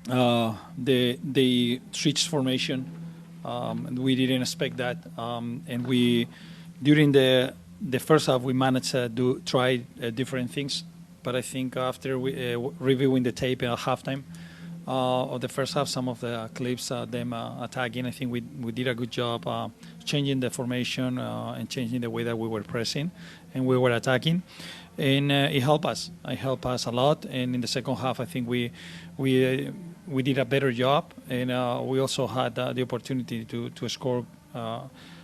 they switched formation, and we didn't expect that. And we during the first half we managed to try different things, but I think after we reviewing the tape at halftime of the first half, some of the clips them attacking, I think we did a good job changing the formation and changing the way that we were pressing and we were attacking, and it helped us. It helped us a lot. And in the second half, I think we did a better job, and we also had the opportunity to score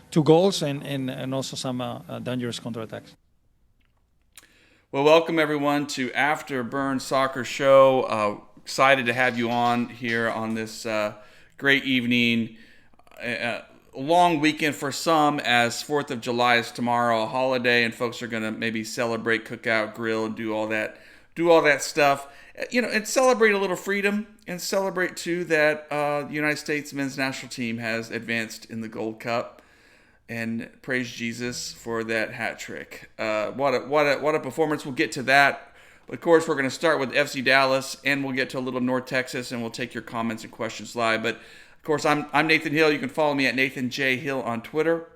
two goals and also some dangerous counterattacks. Well, welcome everyone to Afterburn Soccer Show. Excited to have you on here on this great evening. A long weekend for some, as 4th of July is tomorrow, a holiday, and folks are going to maybe celebrate, cook out, grill, and do all that stuff. And celebrate a little freedom, and celebrate too that the United States men's national team has advanced in the Gold Cup, and praise Jesus for that hat trick. What a performance! We'll get to that. But of course, we're going to start with FC Dallas, and we'll get to a little North Texas, and we'll take your comments and questions live. But of course, I'm Nathan Hill. You can follow me at Nathan J Hill on Twitter.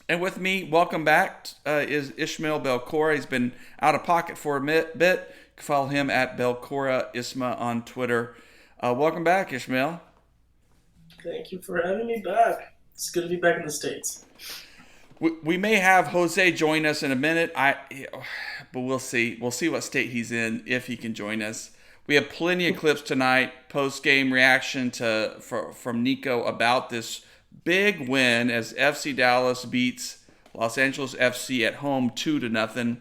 And with me, welcome back, is Ishmael Belcora. He's been out of pocket for a bit. You can follow him at Belcora Isma on Twitter. Welcome back, Ishmael. Thank you for having me back. It's good to be back in the States. We may have Jose join us in a minute. But we'll see. We'll see what state he's in if he can join us. We have plenty of clips tonight. Post game reaction from Nico about this big win as FC Dallas beats Los Angeles FC at home 2-0.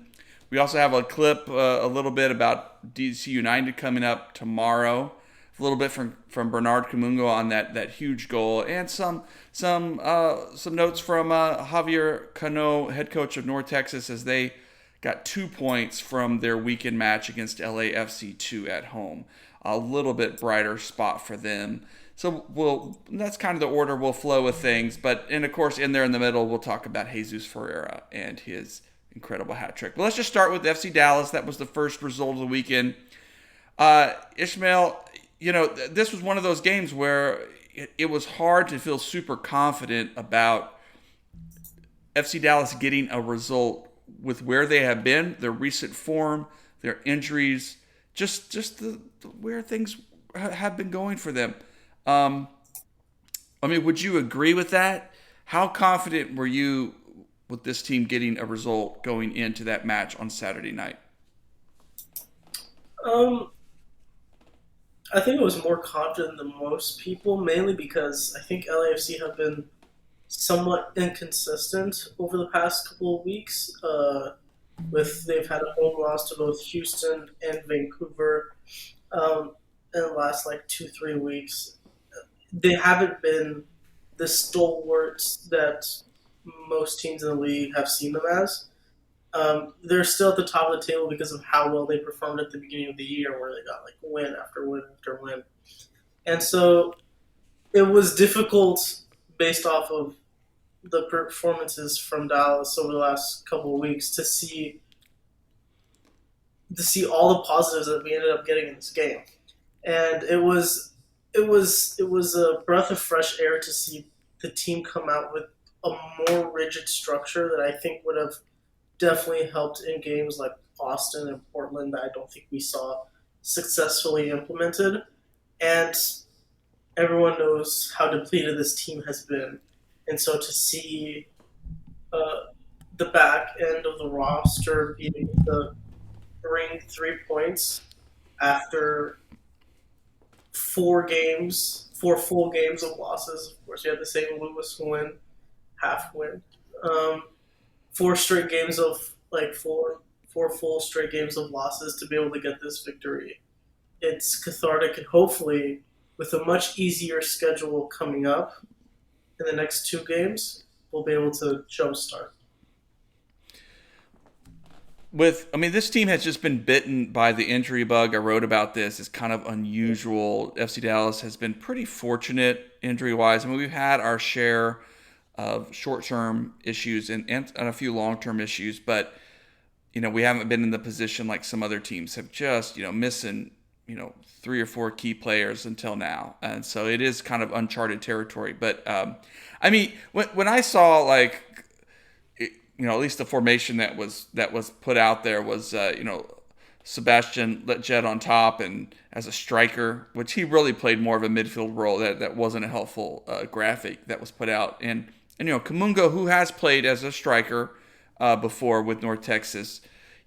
We also have a clip a little bit about DC United coming up tomorrow. A little bit from Bernard Kamungo on that huge goal, and some notes from Javier Cano, head coach of North Texas, as they got 2 points from their weekend match against LAFC 2 at home. A little bit brighter spot for them. So that's kind of the order we'll flow with things. And of course, in there in the middle, we'll talk about Jesus Ferreira and his incredible hat trick. But let's just start with FC Dallas. That was the first result of the weekend. Ishmael, this was one of those games where it was hard to feel super confident about FC Dallas getting a result with where they have been, their recent form, their injuries, just the where things have been going for them. Would you agree with that? How confident were you with this team getting a result going into that match on Saturday night? Um, I think I was more confident than most people, mainly because I think LAFC have been somewhat inconsistent over the past couple of weeks. They've had a home loss to both Houston and Vancouver in the last 2-3 weeks. They haven't been the stalwarts that most teams in the league have seen them as. They're still at the top of the table because of how well they performed at the beginning of the year, where they got win after win after win, and so it was difficult based off of the performances from Dallas over the last couple of weeks to see all the positives that we ended up getting in this game, and it was a breath of fresh air to see the team come out with a more rigid structure that I think would have definitely helped in games like Austin and Portland that I don't think we saw successfully implemented. And everyone knows how depleted this team has been. And so to see the back end of the roster being able to bring 3 points after 4 full games of losses. Of course, you had the St. Louis win, half win. Um, 4 straight games of four full straight games of losses to be able to get this victory. It's cathartic, and hopefully, with a much easier schedule coming up in the next 2 games, we'll be able to jumpstart. This team has just been bitten by the injury bug. I wrote about this. It's kind of unusual. FC Dallas has been pretty fortunate injury-wise. We've had our share of short-term issues and a few long-term issues, but we haven't been in the position like some other teams have, just missing three or four key players until now, and so it is kind of uncharted territory. But I mean, when I saw at least the formation that was put out there was Sebastian Jet on top and as a striker, which he really played more of a midfield role. That wasn't a helpful graphic that was put out, and Kamungo, who has played as a striker before with North Texas,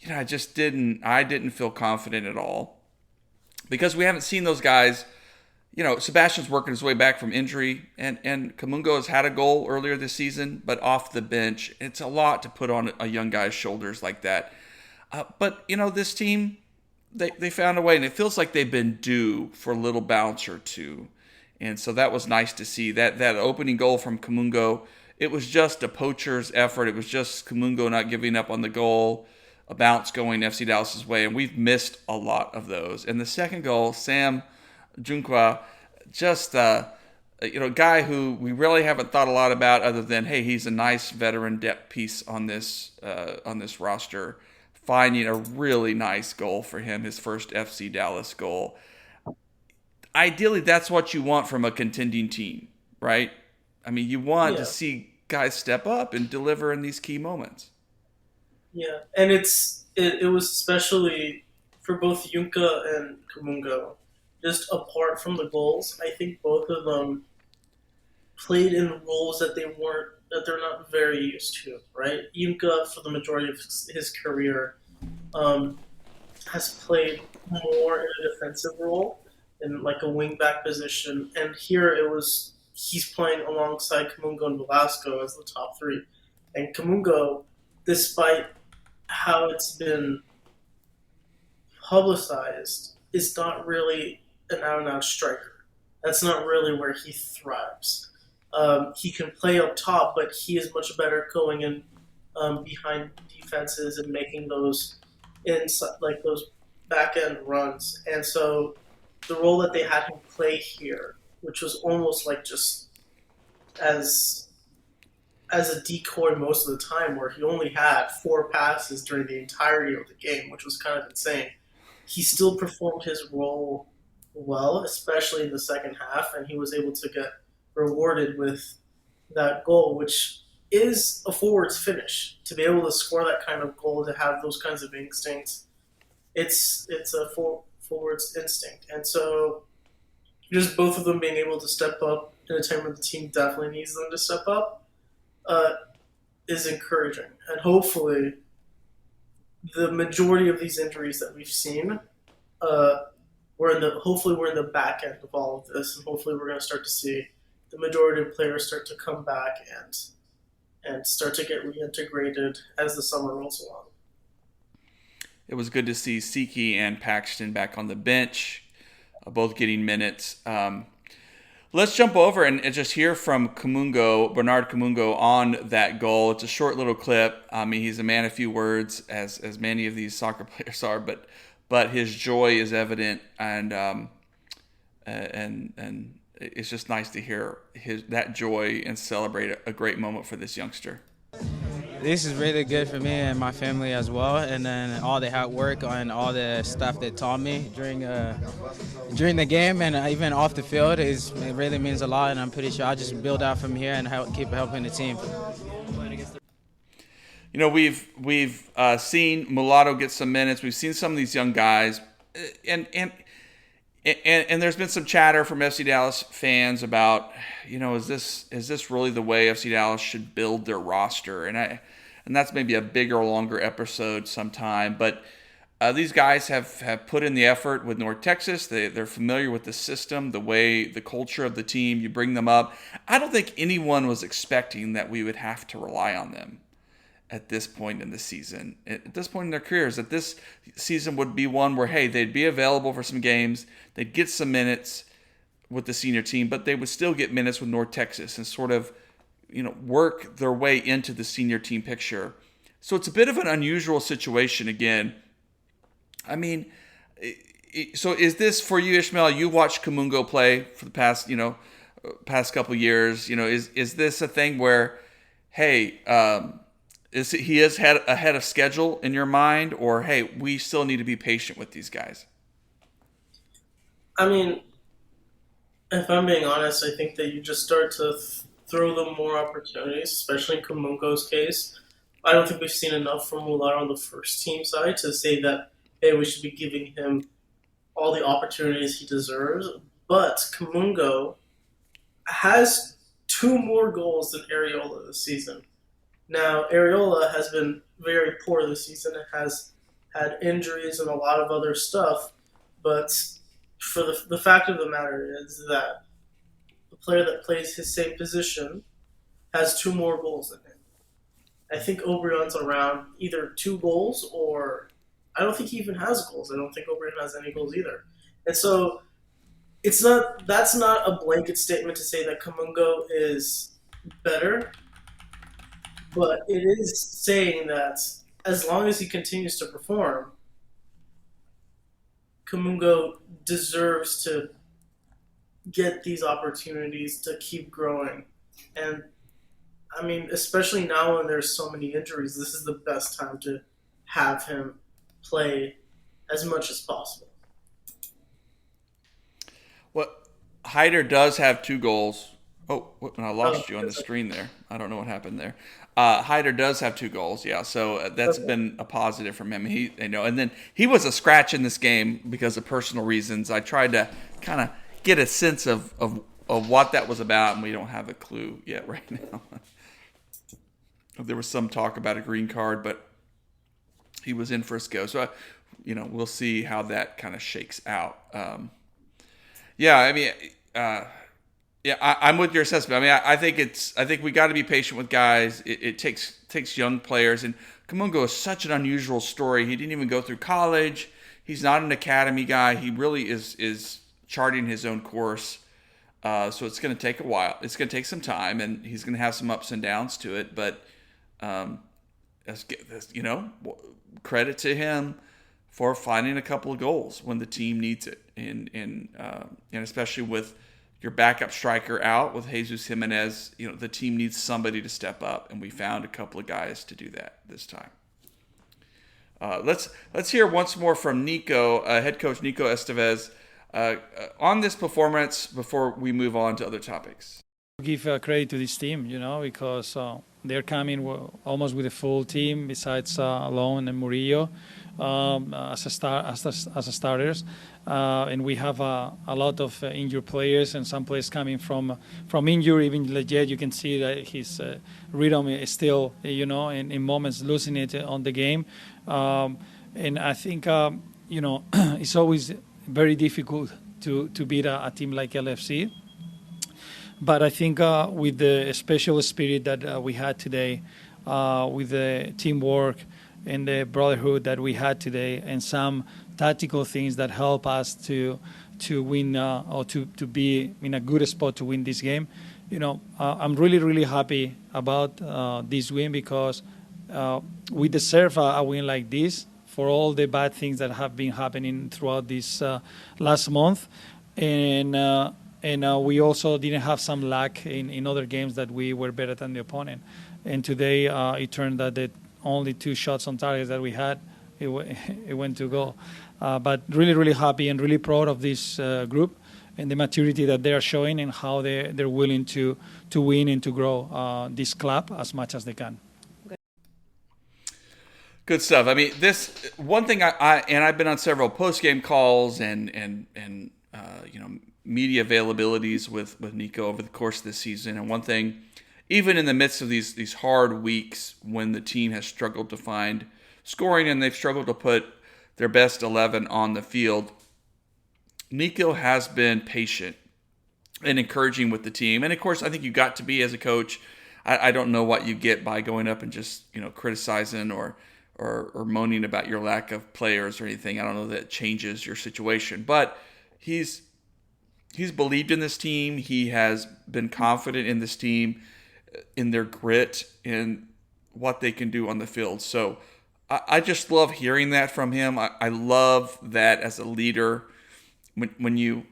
I didn't feel confident at all because we haven't seen those guys. Sebastian's working his way back from injury, and Kamungo has had a goal earlier this season, but off the bench. It's a lot to put on a young guy's shoulders like that. But this team, they found a way, and it feels like they've been due for a little bounce or two. And so that was nice to see. That opening goal from Kamungo, it was just a poacher's effort. It was just Kamungo not giving up on the goal, a bounce going FC Dallas's way, and we've missed a lot of those. And the second goal, Sam Junkwa, just a guy who we really haven't thought a lot about other than, hey, he's a nice veteran depth piece on this roster. Finding a really nice goal for him, his first FC Dallas goal. Ideally, that's what you want from a contending team, right? I mean, you want to see guys step up and deliver in these key moments. Yeah, and it was especially for both Yunka and Kamungo. Just apart from the goals, I think both of them played in roles that they're not very used to, right? Yunka, for the majority of his career, has played more in a defensive role, in like a wing-back position, and here he's playing alongside Kamungo and Velasco as the top three. And Kamungo, despite how it's been publicized, is not really an out-and-out striker. That's not really where he thrives. He can play up top, but he is much better going in behind defenses and making those those back-end runs. And so the role that they had him play here, which was almost like just as a decoy most of the time, where he only had 4 passes during the entirety of the game, which was kind of insane. He still performed his role well, especially in the second half, and he was able to get rewarded with that goal, which is a forward's finish. To be able to score that kind of goal, to have those kinds of instincts, it's a forward's instinct. And so just both of them being able to step up in a time where the team definitely needs them to step up is encouraging. And hopefully the majority of these injuries that we've seen, we're in the back end of all of this, and hopefully we're going to start to see the majority of players start to come back and start to get reintegrated as the summer rolls along. It was good to see Siki and Paxton back on the bench, both getting minutes. Let's jump over and just hear from Bernard Kamungo on that goal. It's a short little clip. I mean, he's a man of few words, as many of these soccer players are, but his joy is evident, and it's just nice to hear that joy and celebrate a great moment for this youngster. This is really good for me and my family as well, and then all the hard work and all the stuff they taught me during the game and even off the field it really means a lot, and I'm pretty sure I'll just build out from here and keep helping the team. We've seen Mulatto get some minutes. We've seen some of these young guys, and there's been some chatter from FC Dallas fans about, is this really the way FC Dallas should build their roster? And that's maybe a bigger, longer episode sometime. But these guys have put in the effort with North Texas. They're familiar with the system, the culture of the team. You bring them up. I don't think anyone was expecting that we would have to rely on them at this point in the season, at this point in their careers, that this season would be one where, hey, they'd be available for some games, they'd get some minutes with the senior team, but they would still get minutes with North Texas and sort of, work their way into the senior team picture. So it's a bit of an unusual situation again. I mean, so is this for you, Ishmael? You watched Kamungo play for the past couple years. Is this a thing where, hey, he is ahead of schedule in your mind, or hey, we still need to be patient with these guys? I mean, if I'm being honest, I think that you just start to throw them more opportunities, especially in Kumungo's case. I don't think we've seen enough from Mular on the first team side to say that, hey, we should be giving him all the opportunities he deserves. But Kumungo has two more goals than Areola this season. Now, Areola has been very poor this season and has had injuries and a lot of other stuff, but for the fact of the matter is that the player that plays his same position has two more goals than him. I think Obrion's around either 2 goals or I don't think he even has goals. I don't think Obrion has any goals either. And so it's not that's not a blanket statement to say that Kamungo is better, but it is saying that as long as he continues to perform, Kamungo deserves to get these opportunities to keep growing. And I mean, especially now when there's so many injuries, this is the best time to have him play as much as possible. Well, Hyder does have 2 goals. Oh, I lost you on the That's screen there. I don't know what happened there. Hyder does have 2 goals, yeah. So that's okay. been a positive from him. And then he was a scratch in this game because of personal reasons. I tried to kind of get a sense of what that was about, and we don't have a clue yet right now. There was some talk about a green card, but he was in Frisco, so we'll see how that kind of shakes out. Yeah, I mean, yeah, I'm with your assessment. I mean, I think we got to be patient with guys. It takes young players, and Kamungo is such an unusual story. He didn't even go through college. He's not an academy guy. He really is charting his own course. So it's going to take a while. It's going to take some time, and he's going to have some ups and downs to it. But credit to him for finding a couple of goals when the team needs it, and especially with your backup striker out with Jesus Jimenez, the team needs somebody to step up, and we found a couple of guys to do that this time. Let's hear once more from Nico, head coach Nico Estevez, on this performance before we move on to other topics. Give credit to this team, because they're coming almost with a full team besides Alon and Murillo as starters, and we have a lot of injured players and some players coming from injury. Even Leggett, you can see that his rhythm is still, in moments losing it on the game, and I think it's always very difficult to beat a team like LFC. But I think with the special spirit that we had today, with the teamwork and the brotherhood that we had today, and some tactical things that help us to win or to be in a good spot to win this game, I'm really, really happy about this win because we deserve a win like this for all the bad things that have been happening throughout this last month. And we also didn't have some luck in other games that we were better than the opponent. And today it turned out that only 2 shots on target that we had, it went to goal. But really, really happy and really proud of this group and the maturity that they are showing and how they're willing to win and to grow this club as much as they can. Good stuff. I mean, this one thing I've been on several post-game calls and media availabilities with Nico over the course of this season. And one thing, even in the midst of these hard weeks when the team has struggled to find scoring and they've struggled to put their best 11 on the field, Nico has been patient and encouraging with the team. And of course, I think you got to be as a coach. I don't know what you get by going up and just criticizing or moaning about your lack of players or anything. I don't know that it changes your situation, but he's believed in this team. He has been confident in this team, in their grit, in what they can do on the field. So I just love hearing that from him. I love that as a leader when you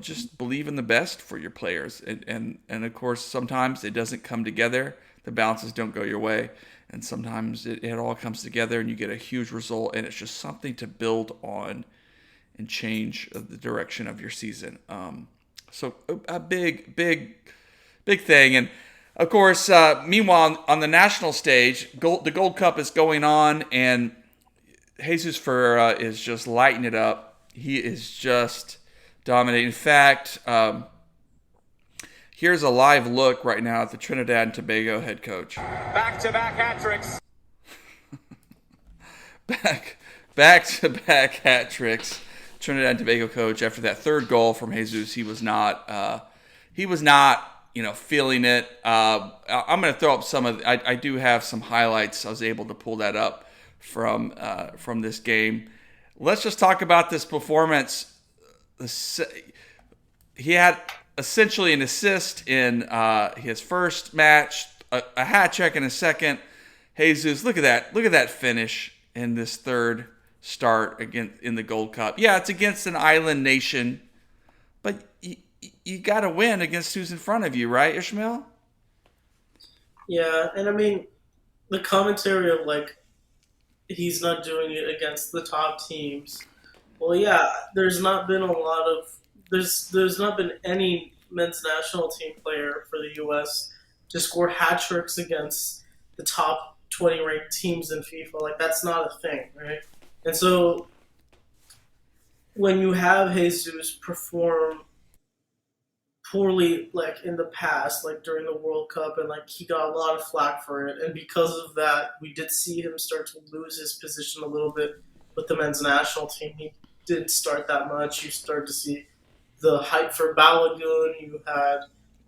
just believe in the best for your players. And of course, sometimes it doesn't come together. The bounces don't go your way. And sometimes it all comes together and you get a huge result, and it's just something to build on and change the direction of your season. So a big thing. And of course, meanwhile, on the national stage, the Gold Cup is going on, and Jesus Ferreira is just lighting it up. He is just dominating. In fact, here's a live look right now at the Trinidad and Tobago head coach. Back-to-back hat tricks. Back-to-back hat tricks. Trinidad and Tobago coach, after that third goal from Jesus, he was not feeling it. I'm going to throw up some of. I do have some highlights. I was able to pull that up from this game. Let's just talk about this performance. He had essentially an assist in his first match, a hat trick in his second. Jesus, look at that finish in this third start again in the Gold Cup. Yeah, it's against an island nation, but you got to win against who's in front of you, right, Ishmael? Yeah, and I mean, the commentary of like he's not doing it against the top teams. Well, yeah, there's not been any men's national team player for the U.S. to score hat tricks against the top 20 ranked teams in FIFA. Like, that's not a thing, right? And so when you have Jesus perform poorly, like in the past, like during the World Cup, and like he got a lot of flack for it, and because of that, we did see him start to lose his position a little bit with the men's national team. He didn't start that much. You start to see the hype for Balogun. You had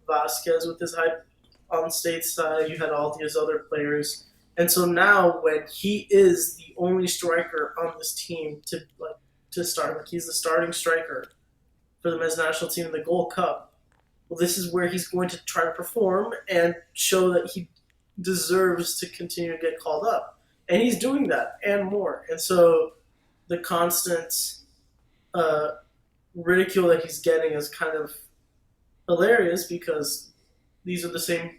Vasquez with his hype on stateside. You had all these other players. And so now, when he is the only striker on this team to start, like he's the starting striker for the men's national team in the Gold Cup, well, this is where he's going to try to perform and show that he deserves to continue to get called up. And he's doing that and more. And so the constant ridicule that he's getting is kind of hilarious, because these are the same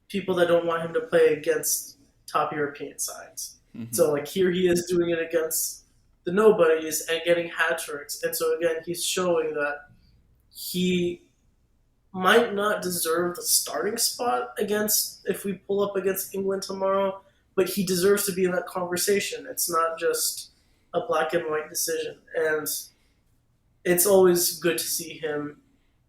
people that don't want him to play against top European sides. Mm-hmm. So, like, here he is doing it against the nobodies and getting hat tricks. And so, again, he's showing that he might not deserve the starting spot if we pull up against England tomorrow, but he deserves to be in that conversation. It's not just a black and white decision. And it's always good to see him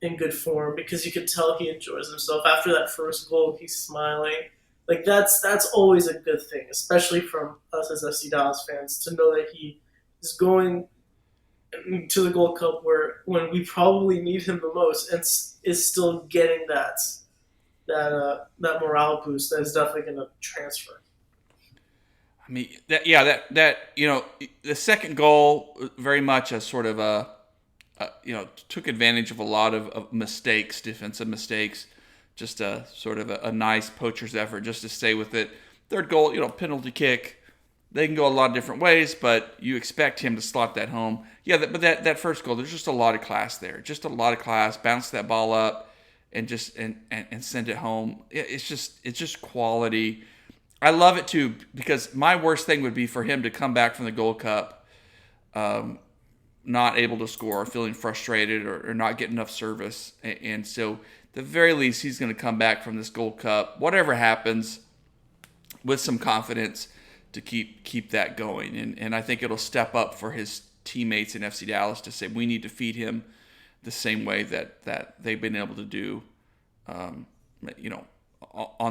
in good form, because you can tell he enjoys himself. After that first goal, he's smiling. Like, that's always a good thing, especially from us as FC Dallas fans, to know that he is going to the Gold Cup when we probably need him the most, and is still getting that morale boost that is definitely going to transfer. I mean, the second goal very much a sort of took advantage of a lot of mistakes, defensive mistakes, just a sort of a nice poacher's effort just to stay with it. Third goal, penalty kick. They can go a lot of different ways, but you expect him to slot that home. Yeah, but that first goal, there's just a lot of class there. Just a lot of class. Bounce that ball up and just and send it home. It's just quality. I love it too, because my worst thing would be for him to come back from the Gold Cup not able to score, feeling frustrated, or not get enough service. And so, at the very least, he's going to come back from this Gold Cup, whatever happens, with some confidence to keep that going. And I think it'll step up for his teammates in FC Dallas to say, we need to feed him the same way that they've been able to do, on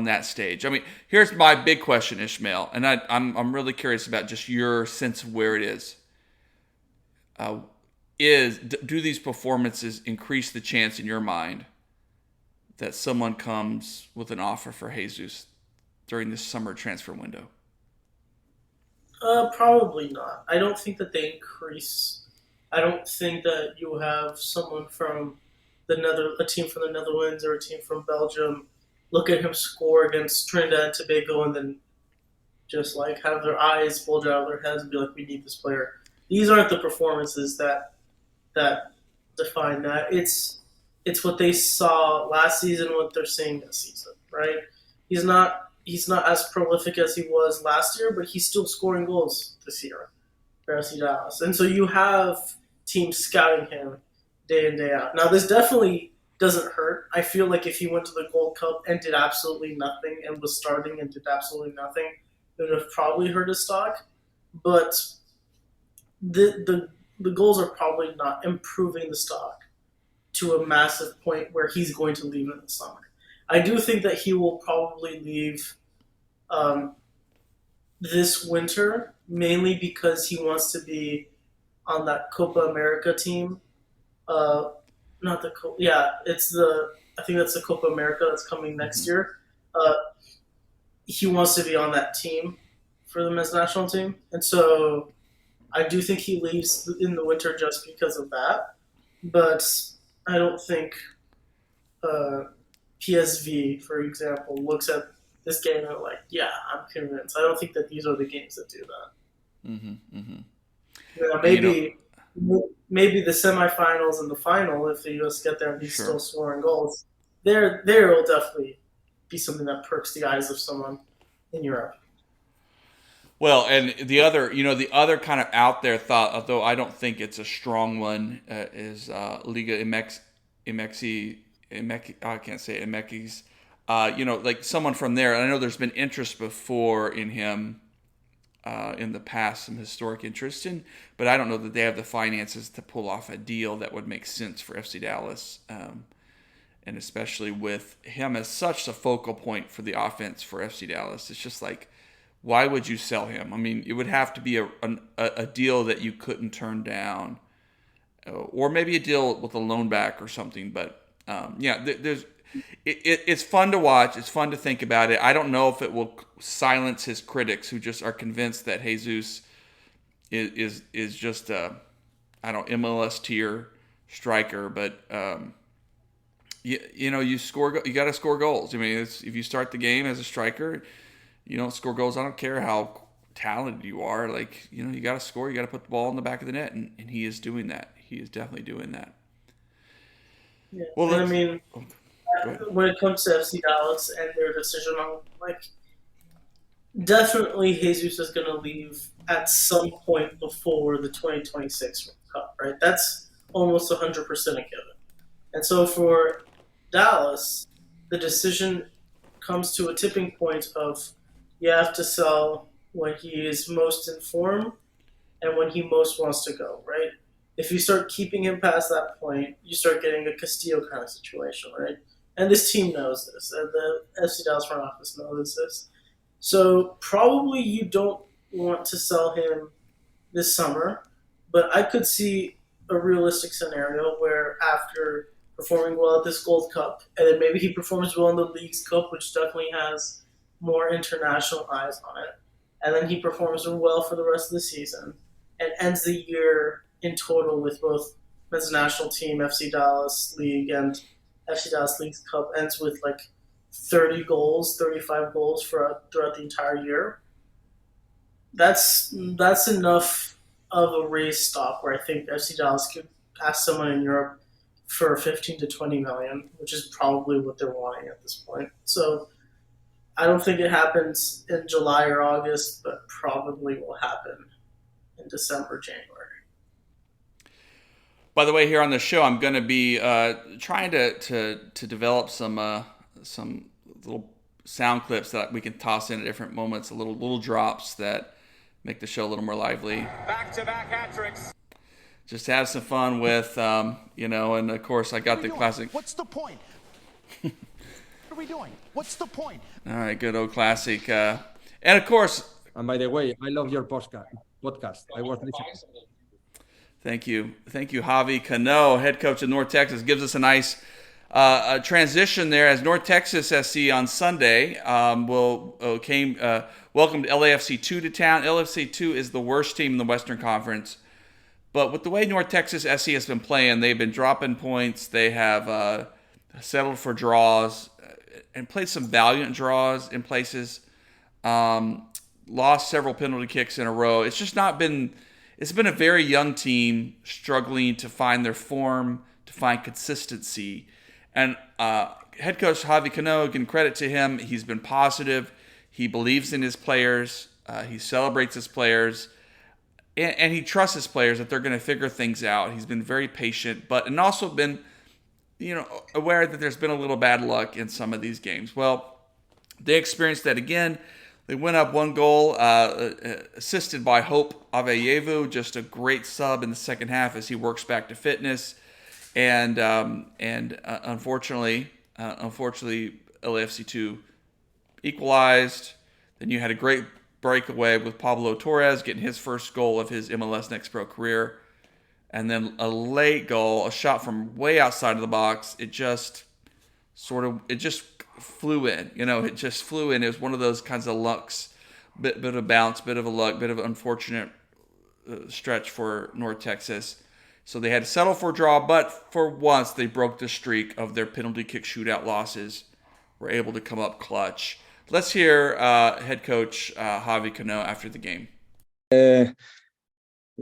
that stage. I mean, here's my big question, Ishmael, and I'm really curious about just your sense of where it is. Do these performances increase the chance in your mind that someone comes with an offer for Jesus during this summer transfer window? Probably not. I don't think that they increase. I don't think that you have someone from a team from the Netherlands or a team from Belgium look at him score against Trinidad and Tobago and then just like have their eyes bulge out of their heads and be like, we need this player. These aren't the performances that define that. It's what they saw last season, what they're seeing this season, right? He's not as prolific as he was last year, but he's still scoring goals this year for FC Dallas. And so you have teams scouting him day in, day out. Now, this definitely doesn't hurt. I feel like if he went to the Gold Cup and did absolutely nothing and was starting and did absolutely nothing, it would have probably hurt his stock. But the goals are probably not improving the stock to a massive point where he's going to leave in the summer. I do think that he will probably leave this winter, mainly because he wants to be on that Copa America team. Not the it's I think that's the Copa America that's coming next year. He wants to be on that team for the men's national team, and so I do think he leaves in the winter just because of that. But I don't think PSV, for example, looks at this game and are like, yeah, I'm convinced. I don't think that these are the games that do that. Maybe the semifinals and the final, if the U.S. get there and he's still scoring goals, there will definitely be something that perks the eyes of someone in Europe. Well, and the other kind of out there thought, although I don't think it's a strong one, is Liga MX. I can't say MX. Like someone from there. I know there's been interest before in him in the past, some historic interest in, but I don't know that they have the finances to pull off a deal that would make sense for FC Dallas, and especially with him as such a focal point for the offense for FC Dallas. It's just like, why would you sell him? I mean, it would have to be a deal that you couldn't turn down, or maybe a deal with a loan back or something. But it's fun to watch. It's fun to think about it. I don't know if it will silence his critics who just are convinced that Jesus is just a MLS tier striker. But you got to score goals. I mean, if you start the game as a striker, you don't score goals. I don't care how talented you are. Like, you got to score. You got to put the ball in the back of the net, and he is doing that. He is definitely doing that. Yeah. Well, I mean, when it comes to FC Dallas and their decision on, definitely Jesus is going to leave at some point before the 2026 World Cup, right? That's almost 100% a given. And so for Dallas, the decision comes to a tipping point of you have to sell when he is most informed and when he most wants to go, right? If you start keeping him past that point, you start getting a Castillo kind of situation, right? And this team knows this, and the FC Dallas front office knows this. So probably you don't want to sell him this summer, but I could see a realistic scenario where after performing well at this Gold Cup, and then maybe he performs well in the Leagues Cup, which definitely has more international eyes on it, and then he performs well for the rest of the season, and ends the year in total with both men's national team, FC Dallas League, and FC Dallas Leagues Cup, ends with 30 goals, 35 goals throughout the entire year. That's enough of a raise stock where I think FC Dallas could ask someone in Europe for 15 to 20 million, which is probably what they're wanting at this point. So I don't think it happens in July or August, but probably will happen in December, January. By the way, here on the show, I'm going to be trying to develop some little sound clips that we can toss in at different moments, little drops that make the show a little more lively. Back-to-back hat tricks. Just to have some fun with, and of course I got the classic. What's the point? What are we doing? What's the point? All right, good old classic. And of course. And by the way, I love your podcast. I was listening. Thank you, Javi Cano, head coach of North Texas, gives us a nice transition there as North Texas SC on Sunday welcomed LAFC 2 to town. LAFC 2 is the worst team in the Western Conference, but with the way North Texas SC has been playing, they've been dropping points. They have settled for draws and played some valiant draws in places. Lost several penalty kicks in a row. It's just not been. It's been a very young team struggling to find their form, to find consistency. And head coach Javi Cano, again, credit to him. He's been positive. He believes in his players. He celebrates his players. and he trusts his players that they're going to figure things out. He's been very patient, and also been, aware that there's been a little bad luck in some of these games. Well, they experienced that again. They went up 1 goal, assisted by Hope Aveyevu, just a great sub in the second half as he works back to fitness. And unfortunately, LAFC2 equalized. Then you had a great breakaway with Pablo Torres getting his first goal of his MLS Next Pro career. And then a late goal, a shot from way outside of the box. It just flew in. It just flew in. It was one of those kinds of lucks, bit of bounce, bit of a luck, bit of an unfortunate stretch for North Texas. So they had to settle for a draw, but for once they broke the streak of their penalty kick shootout losses. Were able to come up clutch. Let's hear head coach Javi Cano after the game.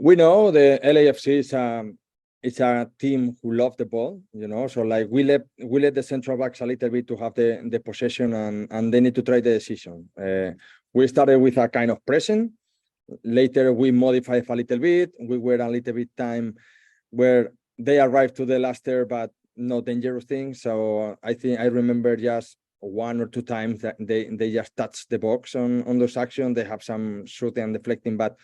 We know the LAFC is a team who love the ball, So like we let the central backs a little bit to have the possession and they need to try the decision. We started with a kind of pressing. Later we modified a little bit. We were a little bit time where they arrived to the last third, but no dangerous things. So I think I remember just 1 or 2 times that they just touched the box on those actions. They have some shooting and deflecting, but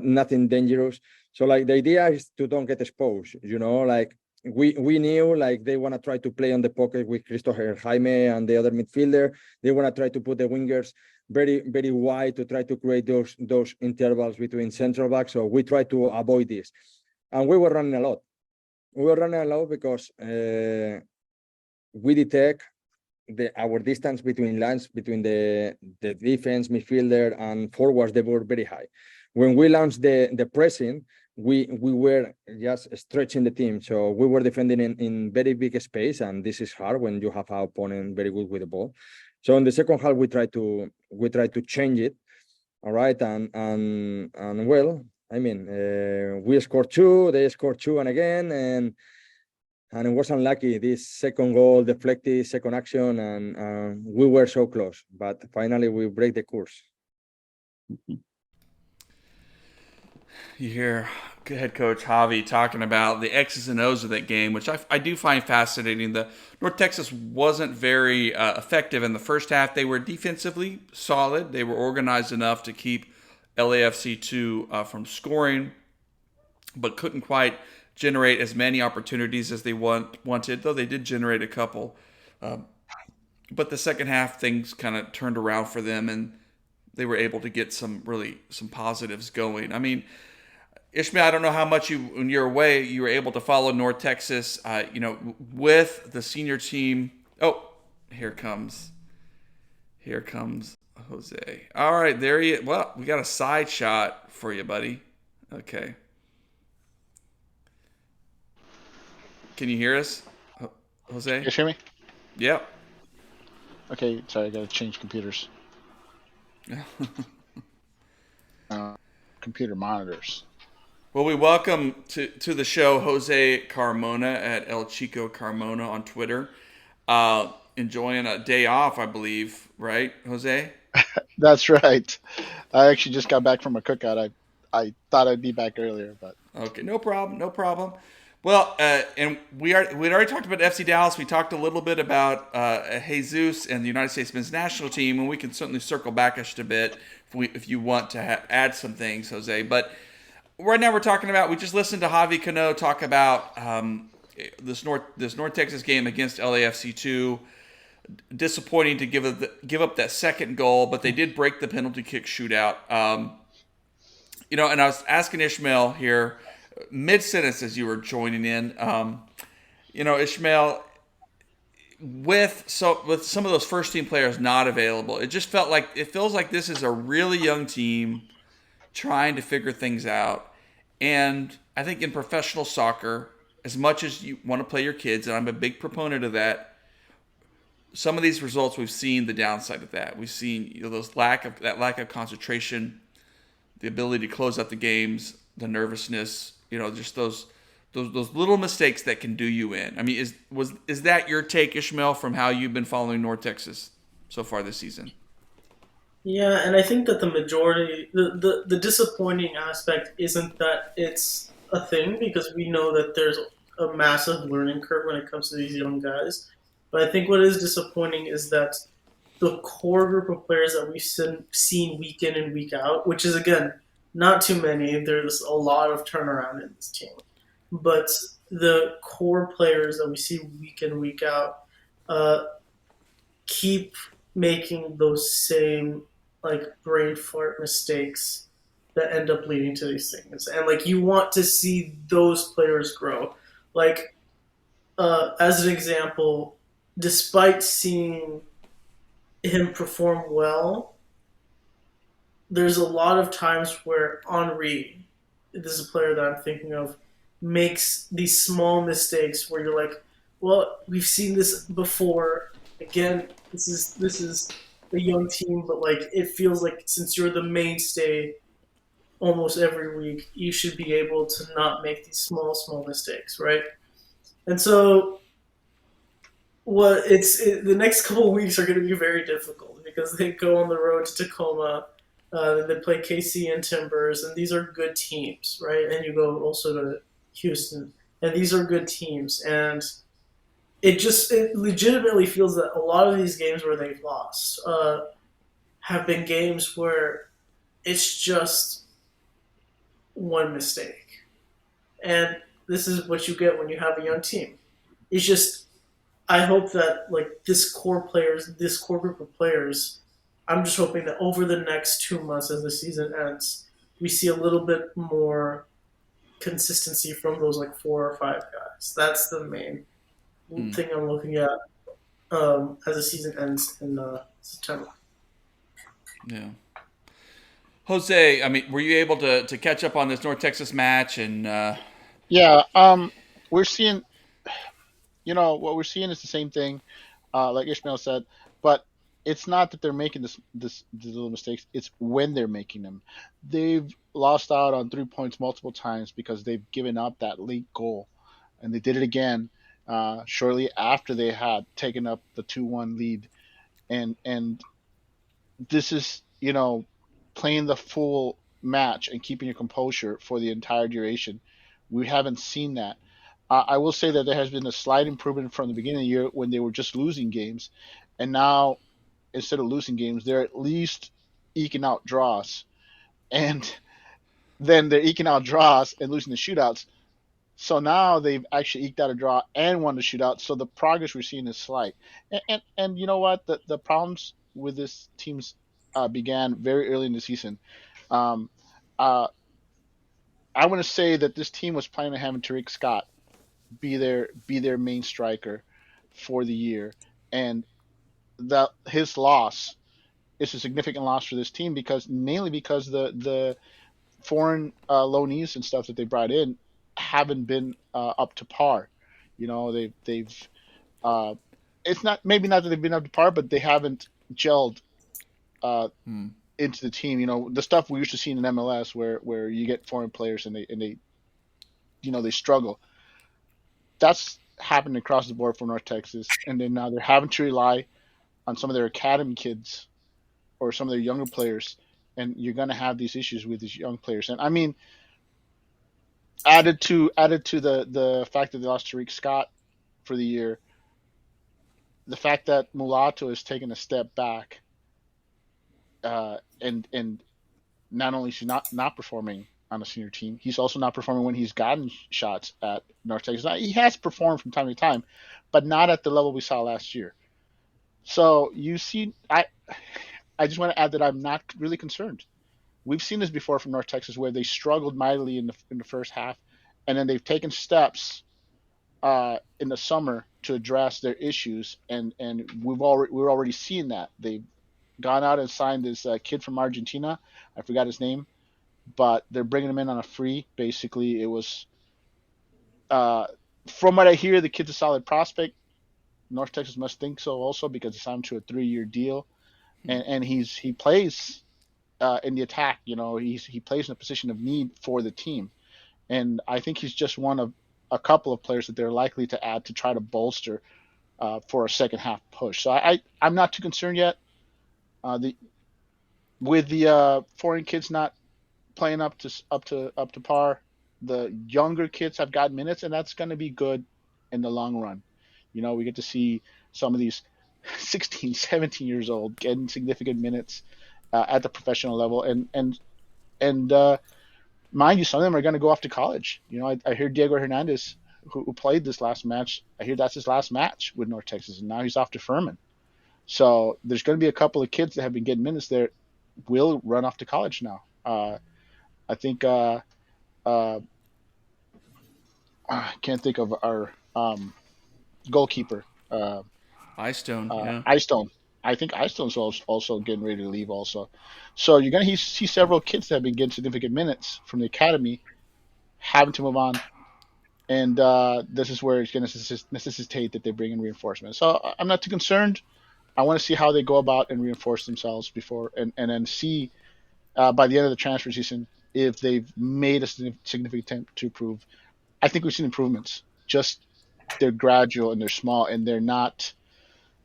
nothing dangerous. So like the idea is to don't get exposed, like we knew like they want to try to play on the pocket with Christopher Jaime and the other midfielder. They want to try to put the wingers very, very wide to try to create those intervals between central backs. So we try to avoid this. And we were running a lot. We were running a lot because we detect our distance between lines, between the defense, midfielder, and forwards, they were very high. When we launched the pressing, we were just stretching the team. So we were defending in very big space, and this is hard when you have an opponent very good with the ball. So in the second half, we try to change it. All right, and well, I mean, we scored 2, they scored 2, and again, and it was unlucky. This second goal deflected, second action, and we were so close. But finally, we break the course. You hear head coach Javi talking about the X's and O's of that game, which I do find fascinating. The North Texas wasn't very effective in the first half. They were defensively solid. They were organized enough to keep LAFC2 from scoring, but couldn't quite generate as many opportunities as they wanted, though they did generate a couple. But the second half, things kind of turned around for them, and they were able to get some positives going. I mean, Ishmael, I don't know how much when you're away, you were able to follow North Texas, with the senior team. Oh, here comes Jose. All right, there he is. Well, we got a side shot for you, buddy. Okay. Can you hear us, Jose? You hear me? Yep. Okay, sorry, I gotta change computers. Computer monitors. Well, we welcome to the show Jose Carmona at El Chico Carmona on Twitter. Enjoying a day off, I believe, right, Jose? That's right. I actually just got back from a cookout. I thought I'd be back earlier, but okay, no problem. Well, and we'd already talked about FC Dallas. We talked a little bit about Jesus and the United States men's national team, and we can certainly circle back just a bit if you want to add some things, Jose. But right now we're talking about, we just listened to Javi Cano talk about this North Texas game against LAFC2. Disappointing to give up that second goal, but they did break the penalty kick shootout. And I was asking Ishmael here, mid-sentence as you were joining in, Ishmael, with some of those first team players not available, it feels like this is a really young team trying to figure things out. And I think in professional soccer, as much as you want to play your kids, and I'm a big proponent of that, some of these results we've seen the downside of that. We've seen that lack of concentration, the ability to close out the games, the nervousness, just those little mistakes that can do you in. I mean, is that your take, Ishmael, from how you've been following North Texas so far this season? Yeah, and I think that the majority, the disappointing aspect isn't that it's a thing because we know that there's a massive learning curve when it comes to these young guys. But I think what is disappointing is that the core group of players that we've seen week in and week out, which is again not too many. There's a lot of turnaround in this team, but the core players that we see week in week out uh, keep making those same like brain fart mistakes that end up leading to these things. And like you want to see those players grow. Like as an example, despite seeing him perform well, there's a lot of times where Henri, this is a player that I'm thinking of, makes these small mistakes where you're like, well, we've seen this before. Again, this is a young team, but like it feels like since you're the mainstay almost every week, you should be able to not make these small mistakes, right? And so the next couple of weeks are going to be very difficult because they go on the road to Tacoma, they play KC and Timbers, and these are good teams, right? And you go also to Houston, and these are good teams, and it legitimately feels that a lot of these games where they've lost have been games where it's just one mistake, and this is what you get when you have a young team. It's just I hope that like this core group of players, I'm just hoping that over the next 2 months as the season ends, we see a little bit more consistency from those like 4 or 5 guys. That's the main Hmm. thing I'm looking at as the season ends in September. Yeah. Jose, I mean, were you able to catch up on this North Texas match? And Yeah, we're seeing, what we're seeing is the same thing, like Ishmael said, but it's not that they're making these little mistakes. It's when they're making them. They've lost out on 3 points multiple times because they've given up that late goal, and they did it again shortly after they had taken up the 2-1 lead, and this is playing the full match and keeping your composure for the entire duration. We haven't seen that. I will say that there has been a slight improvement from the beginning of the year when they were just losing games, and now instead of losing games, they're at least eking out draws, and then they're eking out draws and losing the shootouts. So now they've actually eked out a draw and won the shootout. So the progress we're seeing is slight. And you know what? The problems with this team's began very early in the season. Um, uh, I want to say that this team was planning on having Tariq Scott be their main striker for the year, and that his loss is a significant loss for this team because mainly because the foreign loanees and stuff that they brought in haven't been up to par. They've uh, it's not maybe not that they've been up to par, but they haven't gelled uh, hmm. into the team. The stuff we used to see in MLS where you get foreign players and they struggle. That's happened across the board for North Texas, and then now they're having to rely on some of their academy kids or some of their younger players, and you're going to have these issues with these young players. And I mean, added to the fact that they lost Tariq Scott for the year, the fact that Mulatto has taken a step back, and not only is he not performing on a senior team, he's also not performing when he's gotten shots at North Texas. Now, he has performed from time to time, but not at the level we saw last year. So you see, I just want to add that I'm not really concerned. We've seen this before from North Texas where they struggled mightily in the first half, and then they've taken steps in the summer to address their issues, and we're already seeing that they've gone out and signed this kid from Argentina. I forgot his name, but they're bringing him in on a free. Basically, it was uh, from what I hear, the kid's a solid prospect. North Texas must think so also because he signed to a 3-year deal, and he plays in the attack. He plays in a position of need for the team, and I think he's just one of a couple of players that they're likely to add to try to bolster for a second half push. So I'm not too concerned yet. The with the foreign kids not playing up to par, the younger kids have got minutes, and that's going to be good in the long run. We get to see some of these 16, 17 years old getting significant minutes at the professional level, and mind you, some of them are going to go off to college. I hear Diego Hernandez, who played this last match. I hear that's his last match with North Texas, and now he's off to Furman. So there's going to be a couple of kids that have been getting minutes there will run off to college now. I think uh, I can't think of our goalkeeper, Ice Stone, yeah. Ice Stone. I think Ice Stone's also getting ready to leave also. So you're going to see several kids that have been getting significant minutes from the academy having to move on. And this is where it's going to necessitate that they bring in reinforcements. So I'm not too concerned. I want to see how they go about and reinforce themselves before, and then see by the end of the transfer season if they've made a significant attempt to improve. I think we've seen improvements. Just they're gradual and they're small and they're not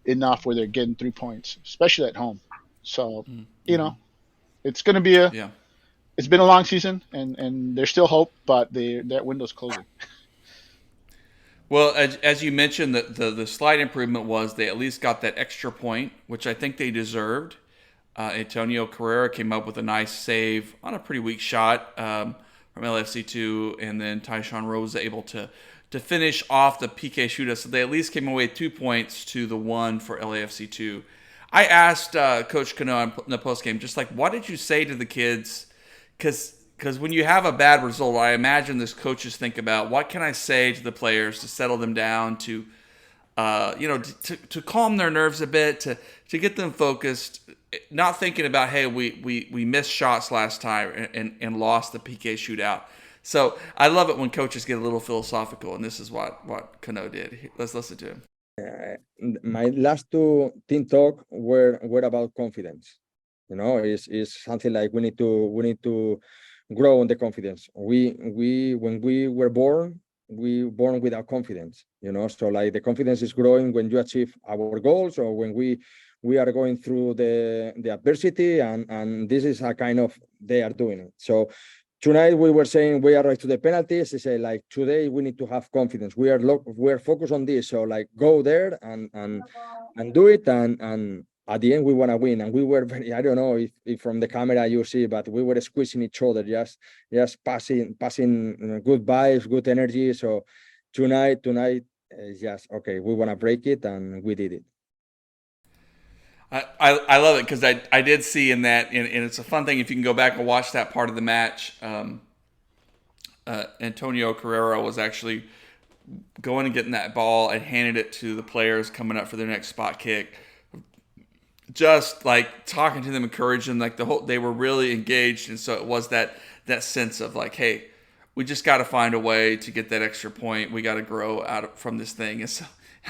enough where they're getting 3 points, especially at home. So it's going to be Yeah. it's been a long season, and there's still hope, but that window's closing. Well, as you mentioned, the slight improvement was they at least got that extra point, which I think they deserved. Antonio Carrera came up with a nice save on a pretty weak shot from LFC2, and then Tyshawn Rose able to finish off the PK shootout. So they at least came away 2 points to the 1 for LAFC2. I asked Coach Cano in the postgame, just like, what did you say to the kids? Because when you have a bad result, I imagine this coaches think about, what can I say to the players to settle them down, to to calm their nerves a bit, to get them focused, not thinking about, hey, we missed shots last time and lost the PK shootout. So I love it when coaches get a little philosophical, and this is what Cano did. Let's listen to him. My last two team talk were about confidence. Is something like we need to grow on the confidence. We when we were born, we born without confidence. So like the confidence is growing when you achieve our goals or when we are going through the adversity, and this is a kind of they are doing it. So tonight we were saying we are right to the penalties. They say like today we need to have confidence. We're focused on this. So like go there and do it, and at the end we want to win. And we were very, I don't know if from the camera you see, but we were squeezing each other, just passing good vibes, good energy. So tonight is just okay. We want to break it, and we did it. I love it because I did see in that, and it's a fun thing if you can go back and watch that part of the match. Antonio Carrera was actually going and getting that ball and handed it to the players coming up for their next spot kick. Just like talking to them, encouraging them, like they were really engaged, and so it was that sense of like, hey, we just got to find a way to get that extra point. We got to grow from this thing, and so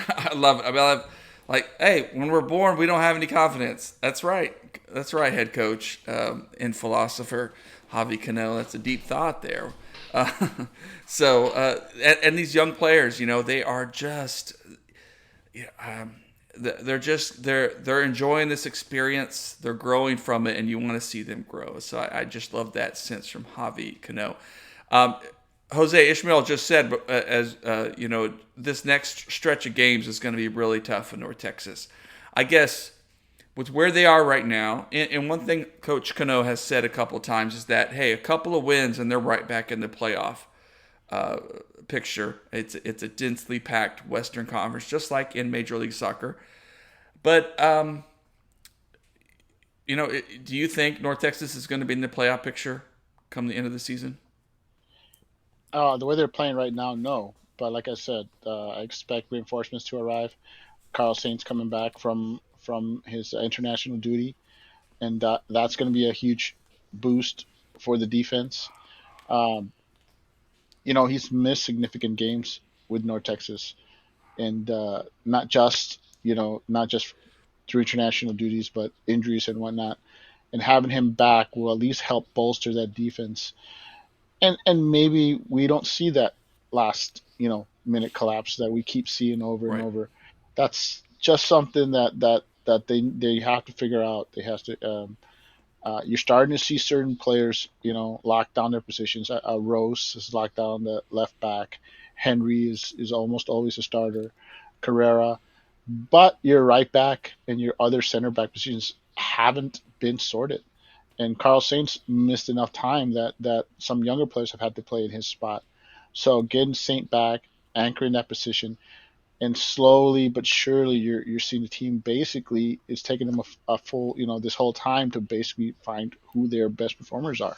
I love it. I love. Like, hey, when we're born, we don't have any confidence. That's right. That's right, head coach and philosopher Javi Cano. That's a deep thought there. And these young players, they are just, they're enjoying this experience. They're growing from it, and you want to see them grow. So I just love that sense from Javi Cano. Jose Ishmael just said, this next stretch of games is going to be really tough in North Texas. I guess with where they are right now, and one thing Coach Cano has said a couple of times is that, hey, a couple of wins and they're right back in the playoff picture. It's a densely packed Western Conference, just like in Major League Soccer. But do you think North Texas is going to be in the playoff picture come the end of the season? The way they're playing right now, no. But like I said, I expect reinforcements to arrive. Carl Saints coming back from his international duty, and that's going to be a huge boost for the defense. He's missed significant games with North Texas, and not just through international duties, but injuries and whatnot. And having him back will at least help bolster that defense. And maybe we don't see that last minute collapse that we keep seeing over and over. That's just something that they have to figure out. They have to You're starting to see certain players, lock down their positions. Rose is locked down the left back. Henry is almost always a starter. Carrera, but your right back and your other center back positions haven't been sorted. And Carl Saints missed enough time that some younger players have had to play in his spot. So getting Saint back, anchoring that position, and slowly but surely you're seeing the team basically is taking them a full this whole time to basically find who their best performers are.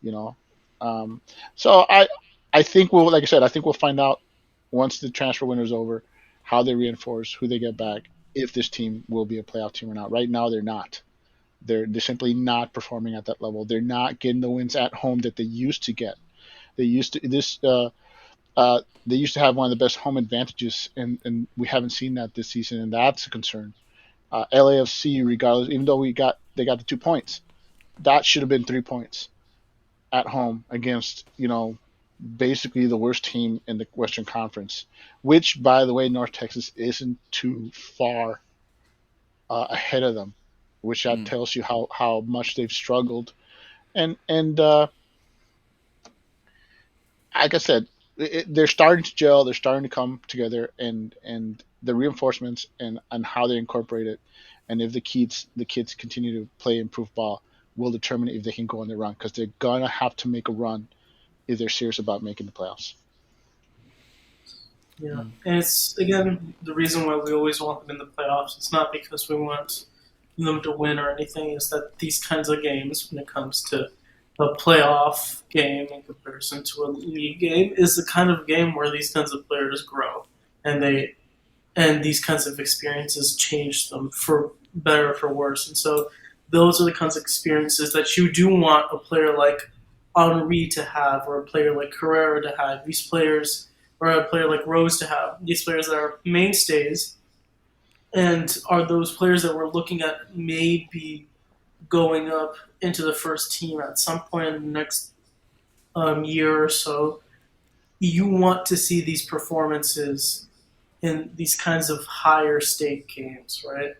You know, um, so I think we'll like I said I think we'll find out once the transfer window is over how they reinforce who they get back if this team will be a playoff team or not. Right now they're not. They're simply not performing at that level. They're not getting the wins at home that they used to get. They used to this they used to have one of the best home advantages, and we haven't seen that this season, and that's a concern. LAFC, regardless, even though they got the 2 points, that should have been 3 points at home against basically the worst team in the Western Conference, which, by the way, North Texas isn't too far ahead of them, which that tells you how much they've struggled. And like I said, they're starting to gel. They're starting to come together, and the reinforcements and how they incorporate it, and if the kids continue to play improved ball, will determine if they can go on the run because they're gonna have to make a run if they're serious about making the playoffs. Yeah, and it's again the reason why we always want them in the playoffs. It's not because we want them to win or anything. It's that these kinds of games, when it comes to a playoff game in comparison to a league game, is the kind of game where these kinds of players grow, and these kinds of experiences change them for better or for worse. And so those are the kinds of experiences that you do want a player like Henri to have, or a player like Carrera to have. These players, or a player like Rose to have. These players that are mainstays, and are those players that we're looking at maybe going up into the first team at some point in the next year or so. You want to see these performances in these kinds of higher stake games, right?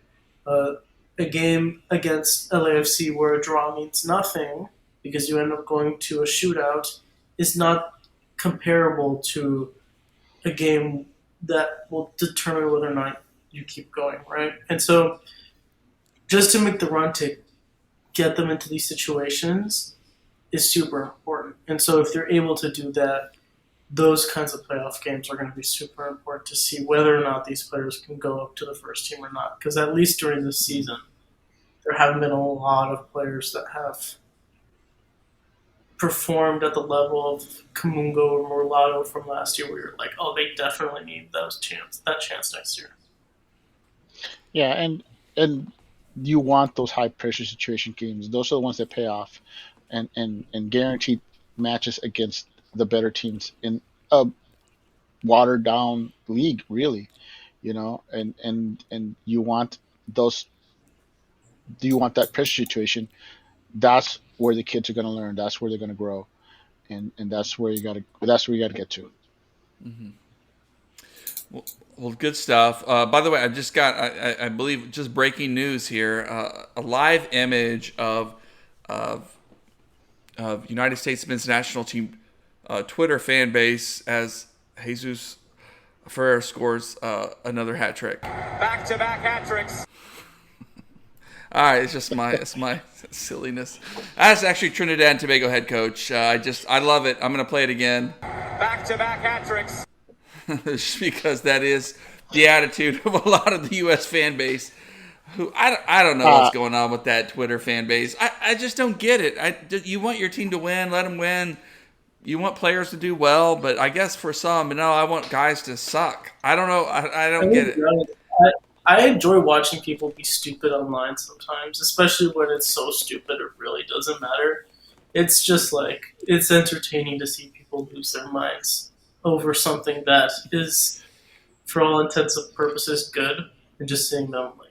Uh, a game against LAFC where a draw means nothing because you end up going to a shootout is not comparable to a game that will determine whether or not you keep going, right? And so just to make the run to get them into these situations is super important. And so if they're able to do that, those kinds of playoff games are going to be super important to see whether or not these players can go up to the first team or not. Because at least during this season, there haven't been a lot of players that have performed at the level of Kamungo or Morlato from last year, where you're like, oh, they definitely need that chance next year. Yeah, and you want those high pressure situation games. Those are the ones that pay off, and guaranteed matches against the better teams in a watered down league, really. And you want those. Do you want that pressure situation? That's where the kids are going to learn. That's where they're going to grow, and that's where you got to. That's where you got to get to. Well, good stuff. By the way, I just got, I believe, just breaking news here. A live image of United States men's national team Twitter fan base as Jesus Ferrer scores another hat trick. Back-to-back hat tricks. All right, it's just my silliness. That's actually Trinidad and Tobago head coach. I love it. I'm gonna play it again. Back-to-back hat tricks. Just because that is the attitude of a lot of the U.S. fan base. Who I don't know what's going on with that Twitter fan base. I just don't get it. You want your team to win, let them win. You want players to do well, but I guess for some, no, I want guys to suck. I don't know. I don't get it. I enjoy watching people be stupid online sometimes, especially when it's so stupid it really doesn't matter. It's just like, it's entertaining to see people lose their minds over something that is, for all intents and purposes, good, and just seeing them like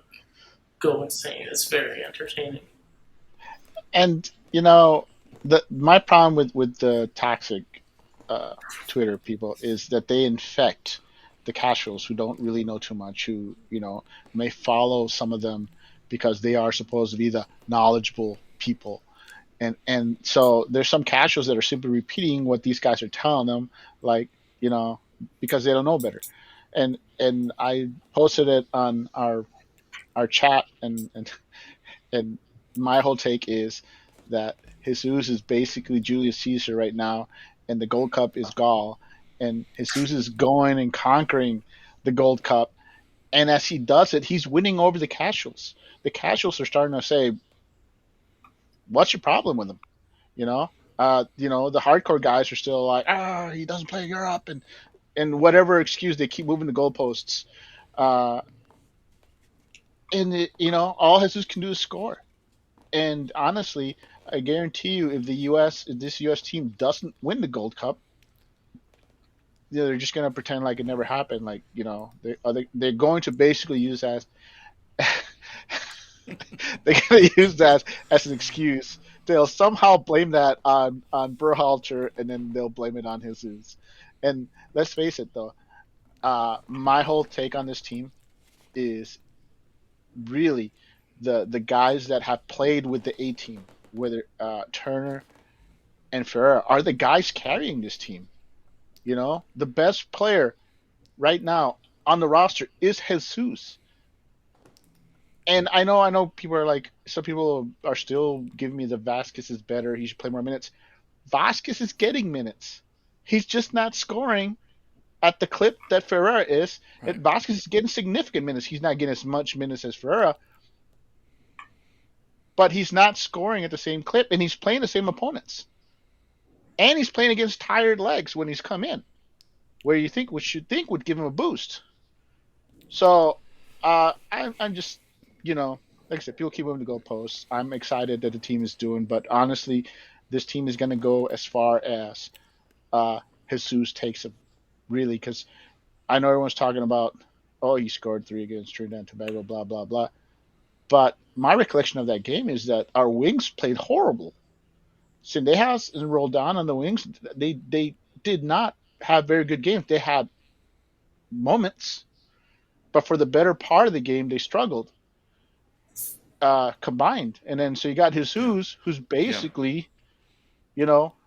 go insane is very entertaining. And my problem with the toxic Twitter people is that they infect the casuals who don't really know too much, who may follow some of them because they are supposed to be the knowledgeable people. And so there's some casuals that are simply repeating what these guys are telling them, like, because they don't know better. And I posted it on our chat, and my whole take is that Jesus is basically Julius Caesar right now, and the Gold Cup is Gaul, and Jesus is going and conquering the Gold Cup, and as he does it, he's winning over the casuals. The casuals are starting to say, "What's your problem with him?" You know, the hardcore guys are still like, he doesn't play Europe, and whatever excuse they keep moving the goalposts. Uh, all Jesus can do is score. And honestly, I guarantee you, if this U.S. team doesn't win the Gold Cup, they're just gonna pretend like it never happened. Like, they're going to basically use as they're gonna use that as an excuse. They'll somehow blame that on Berhalter, and then they'll blame it on Jesus. And let's face it, though, my whole take on this team is really the guys that have played with the A team, whether Turner and Ferreira, are the guys carrying this team. The best player right now on the roster is Jesus. And I know people are like, some people are still giving me the Vasquez is better, he should play more minutes. Vasquez is getting minutes. He's just not scoring at the clip that Ferreira is. Right. Vasquez is getting significant minutes. He's not getting as much minutes as Ferreira, but he's not scoring at the same clip, and he's playing the same opponents. And he's playing against tired legs when he's come in, where you should think would give him a boost. So I'm just, like I said, people keep moving the goalposts. I'm excited that the team is doing, but honestly, this team is going to go as far as Jesus takes them, really, because I know everyone's talking about, he scored 3 against Trinidad and Tobago, blah, blah, blah. But my recollection of that game is that our wings played horrible. Sendejas and Roldan on the wings, they did not have very good games. They had moments, but for the better part of the game, they struggled combined. And then so you got Jesus, who's basically,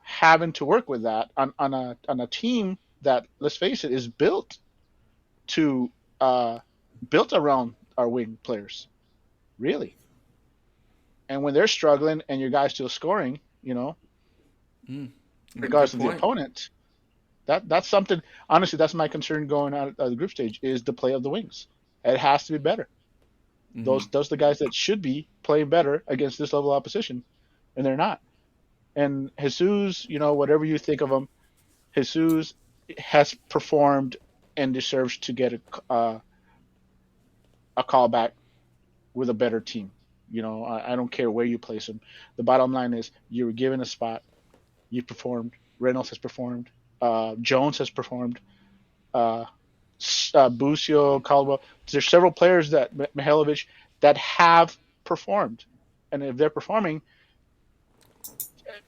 having to work with that on a team that, let's face it, is built around our wing players, really. And when they're struggling and your guy's still scoring, regardless of the opponent, that's something. Honestly, that's my concern going out of the group stage, is the play of the wings. It has to be better. Mm-hmm. Those are the guys that should be playing better against this level of opposition, and they're not. And Jesus, whatever you think of him, Jesus has performed and deserves to get a callback with a better team. I don't care where you place him. The bottom line is, you were given a spot, you performed. Reynolds has performed. Jones has performed. Busio, Caldwell. There's several players Mihailovic, that have performed, and if they're performing,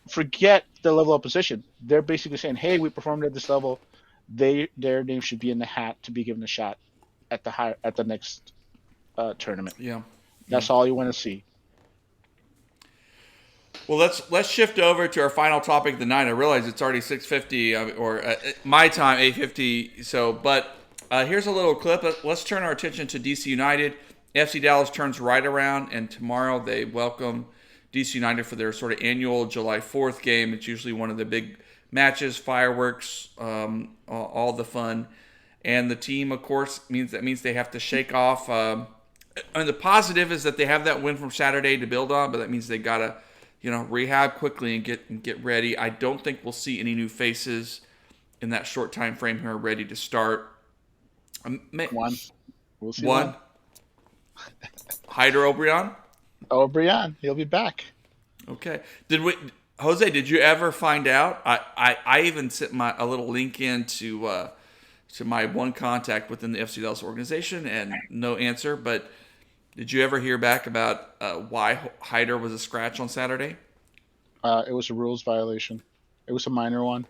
forget the level of position. They're basically saying, "Hey, we performed at this level." Their name should be in the hat to be given a shot at the next tournament. Yeah, that's all you want to see. Well, let's shift over to our final topic of the night. I realize it's already 6:50 or my time 8:50. So, but here's a little clip. Let's turn our attention to DC United. FC Dallas turns right around, and tomorrow they welcome DC United for their sort of annual July 4th game. It's usually one of the big matches, fireworks, all the fun. And the team, of course, means they have to shake off. And the positive is that they have that win from Saturday to build on, but that means they gotta, rehab quickly and get ready. I don't think we'll see any new faces in that short time frame here ready to start. One. We'll see one. Hyder O'Brien? O'Brien, he'll be back. Okay. Jose, did you ever find out? I even sent a little link in to my one contact within the FC Dallas organization, and no answer. But did you ever hear back about why Hyder was a scratch on Saturday? It was a rules violation. It was a minor one,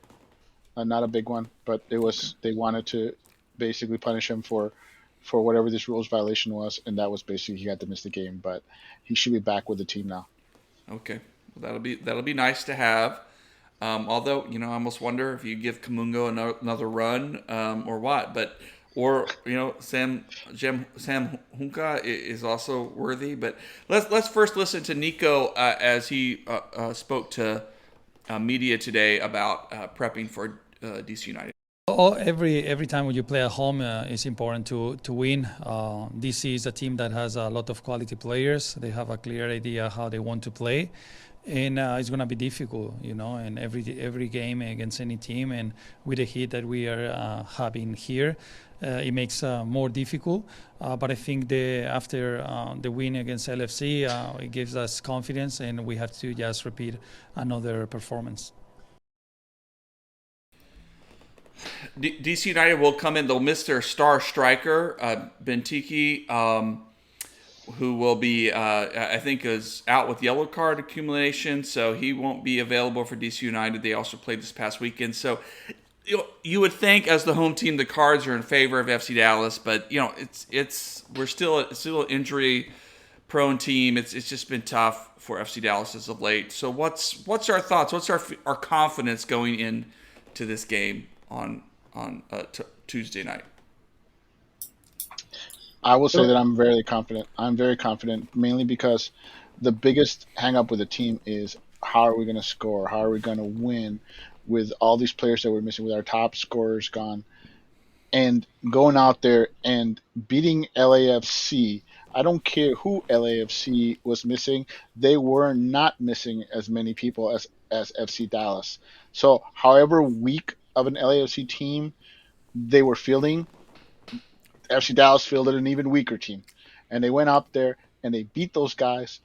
not a big one, but it was. They wanted to basically punish him for whatever this rules violation was, and that was basically he had to miss the game. But he should be back with the team now. Okay, well, that'll be nice to have. Although I almost wonder if you give Kamungo another run or what. But or Sam Hunka is also worthy. But let's first listen to Nico as he spoke to media today about prepping for DC United. Every time when you play at home, it's important to win. DC is a team that has a lot of quality players. They have a clear idea how they want to play, and it's going to be difficult, And every game against any team, and with the heat that we are having here, it makes more difficult. But I think after the win against LFC, it gives us confidence, and we have to just repeat another performance. DC United will come in. They'll miss their star striker, Benteke, who will be, I think, is out with yellow card accumulation, so he won't be available for DC United. They also played this past weekend. So you would think, as the home team, the cards are in favor of FC Dallas, but we're still an injury-prone team. It's just been tough for FC Dallas as of late. So what's our thoughts? What's our confidence going in to this game on Tuesday night? I will say that I'm very confident. I'm very confident, mainly because the biggest hang up with the team is how are we going to score? How are we going to win with all these players that we're missing, with our top scorers gone? And going out there and beating LAFC, I don't care who LAFC was missing. They were not missing as many people as FC Dallas. So however weak of an LAFC team they were fielding, FC Dallas fielded an even weaker team. And they went out there and they beat those guys.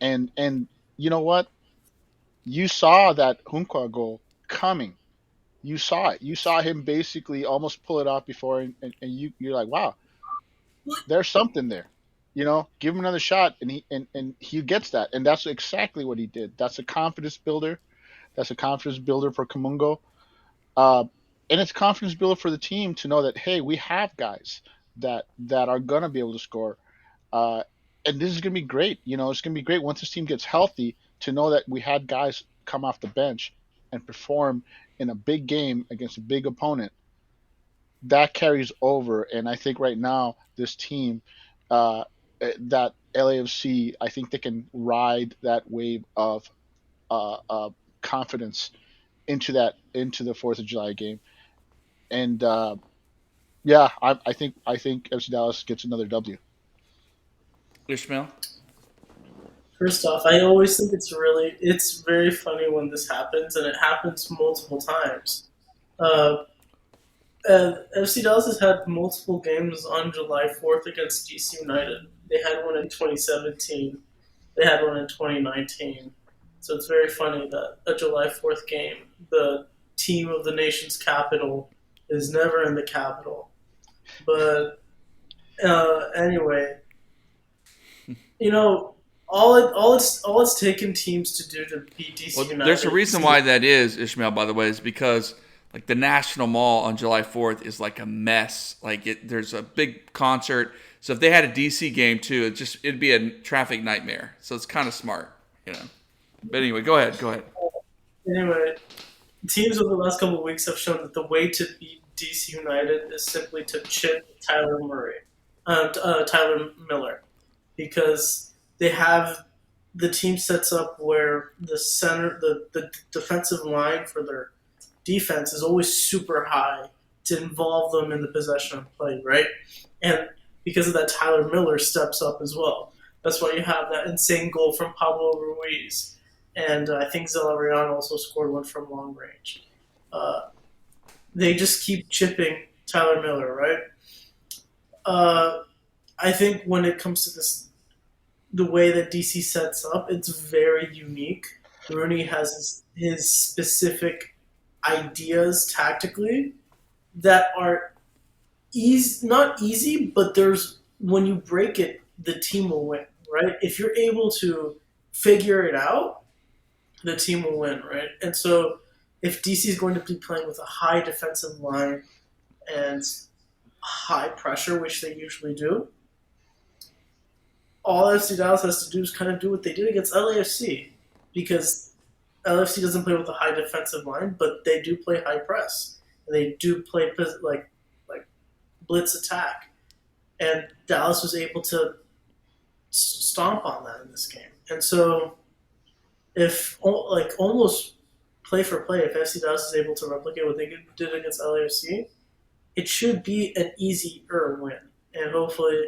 And you know what? You saw that Junqua goal coming. You saw it. You saw him basically almost pull it off before, and you're like, wow, there's something there. Give him another shot, and he gets that, and that's exactly what he did. That's a confidence builder. That's a confidence builder for Kamungo, and it's a confidence builder for the team to know that, hey, we have guys that are gonna be able to score, and this is gonna be great. It's gonna be great once this team gets healthy to know that we had guys come off the bench and perform in a big game against a big opponent. That carries over, and I think right now this team, that LAFC, I think they can ride that wave of confidence into the 4th of July game, and yeah, I think FC Dallas gets another W. Ishmael? First off, I always think it's very funny when this happens, and it happens multiple times. FC Dallas has had multiple games on July 4th against DC United. They had one in 2017. They had one in 2019. So it's very funny that a July 4th game, the team of the nation's capital, is never in the capital. But anyway, all it's taken teams to do to beat DC United. There's a reason why that is, Ishmael, by the way, is because the National Mall on July 4th is like a mess. There's a big concert. So if they had a DC game too, it'd be a traffic nightmare. So it's kind of smart, But anyway, go ahead. Anyway, teams over the last couple of weeks have shown that the way to beat DC United is simply to chip Tyler Miller, because they have the team sets up where the defensive line for their defense is always super high to involve them in the possession of play, right? And because of that, Tyler Miller steps up as well. That's why you have that insane goal from Pablo Ruiz. And I think Zelarayan also scored one from long range. They just keep chipping Tyler Miller, right? I think when it comes to the way that DC sets up, it's very unique. Rooney has his specific ideas tactically that are not easy, but when you break it, the team will win, right? If you're able to figure it out, the team will win, right? And so if DC is going to be playing with a high defensive line and high pressure, which they usually do, all FC Dallas has to do is kind of do what they did against LAFC. because LFC doesn't play with a high defensive line, but they do play high press. And they do play like blitz attack, and Dallas was able to stomp on that in this game. And so, if like almost play for play, if FC Dallas is able to replicate what they did against LAFC, it should be an easier win. And hopefully,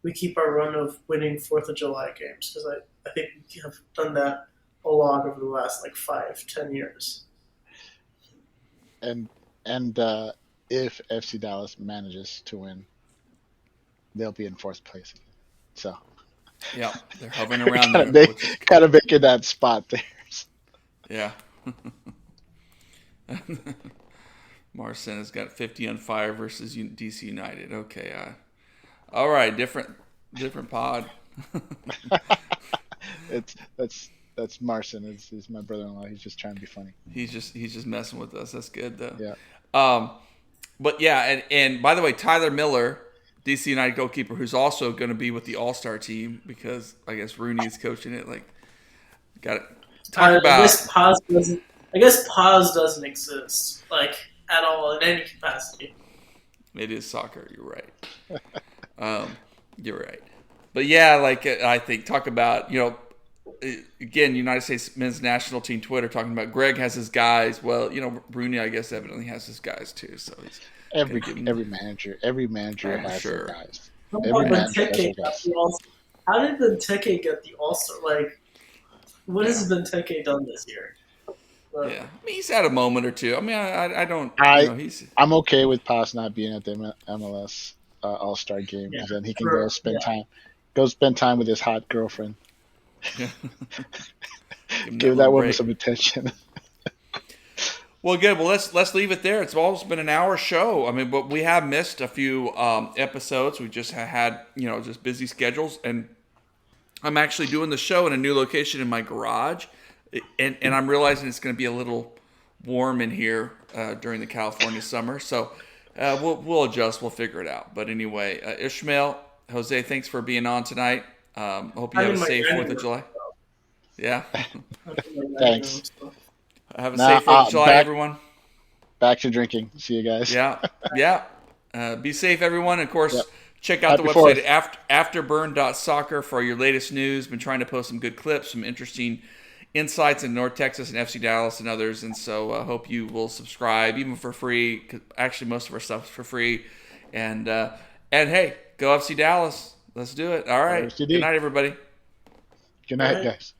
we keep our run of winning 4th of July games, because I think we have done that a lot over the last like 5-10 years. And if FC Dallas manages to win, they'll be in 4th place again. So Yeah, they're hovering around kind there. of kind of making that spot there. Yeah. Marcin has got 50 on fire versus DC United. Okay. All right. Different pod. That's Marcin. Is my brother-in-law. He's just trying to be funny. He's just messing with us. That's good though. Yeah. But yeah, and by the way, Tyler Miller, DC United goalkeeper, who's also going to be with the All-Star team because I guess Rooney is coaching it. Like, got it. Talk about. I guess pause doesn't exist like at all in any capacity. It is soccer. You're right. You're right. But yeah, like I think talk about again, United States men's national team Twitter talking about Greg has his guys. Well, Rooney I guess evidently has his guys too. So he's every manager has sure. their guys. How Every manager has their guys. How did Benteke get the All-Star? Like, what has Benteke done this year? Yeah, I mean, he's had a moment or two. I mean, I don't. I'm okay with Paz not being at the MLS All-Star game, because then he can go spend time with his hot girlfriend. Give that woman some attention. Well, good. Well, let's leave it there. It's almost been an hour show. I mean, but we have missed a few episodes. We just had just busy schedules, and I'm actually doing the show in a new location in my garage, and I'm realizing it's going to be a little warm in here during the California summer. So we'll adjust. We'll figure it out. But anyway, Ishmael, Jose, thanks for being on tonight. Hope you have a safe 4th of July. Yeah. Thanks. Have a safe 4th of July, everyone. Back to drinking. See you guys. Yeah. Be safe, everyone. Of course, check out the website afterburn.soccer for your latest news. Been trying to post some good clips, some interesting insights in North Texas and FC Dallas and others. And so I hope you will subscribe, even for free. 'Cause actually, most of our stuff is for free. And hey, go FC Dallas. Let's do it. All right. Good night, everybody. Good night, guys.